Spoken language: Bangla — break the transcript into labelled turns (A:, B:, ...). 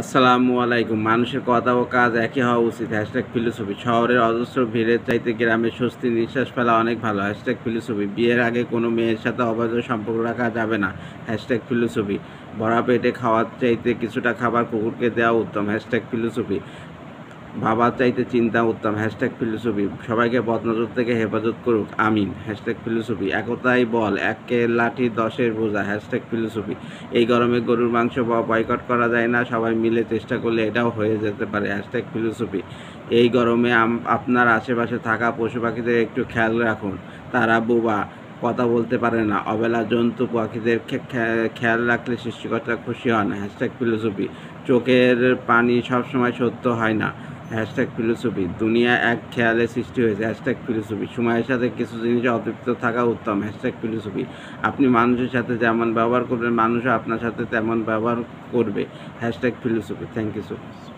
A: আসসালামু আলাইকুম। মানুষের কথা ও কাজ একই হওয়া উচিত। ফিলোসফি। শহরের অজস্র ভিড়ের চাইতে গ্রামে স্বস্তির নিঃশ্বাস ফেলা অনেক ভালো। ফিলোসফি। বিয়ের আগে কোনো মেয়ের সাথে অবৈধ সম্পর্ক রাখা যাবে না। ফিলোসফি। ভরা পেটে খাওয়ার চাইতে কিছুটা খাবার কুকুরকে দেওয়া উত্তম। ফিলোসফি। ভাবার চাইতে চিন্তা উত্তম। ফিলোসফি। সবাইকে বদনজর থেকে হেফাজত করুক আমিন। ফিলোসফি। একতাই বল, একের লাঠি দশের বোঝা। ফিলোসফি। এই গরমে গরুর মাংস বয়কট করা যায় না, সবাই মিলে চেষ্টা করলে এটাও হয়ে যেতে পারে। ফিলোসফি। এই গরমে আপনার আশেপাশে থাকা পশু পাখিদের একটু খেয়াল রাখুন, তারা বোবা, কথা বলতে পারে না। অবেলা জন্তু পাখিদের খেয়াল রাখলে সৃষ্টিকর্তা খুশি হন। ফিলোসফি। চোখের পানি সবসময় সত্য হয় না। ফিলোসফি। দুনিয়া এক খেয়ালে সৃষ্টি হয়েছে। ফিলোসফি। সময়ের সাথে কিছু জিনিস অতৃপ্ত থাকা উত্তম। ফিলোসফি। আপনি মানুষের সাথে যেমন ব্যবহার করবেন, মানুষও আপনার সাথে তেমন ব্যবহার করবে। Philosophy. Thank you so much.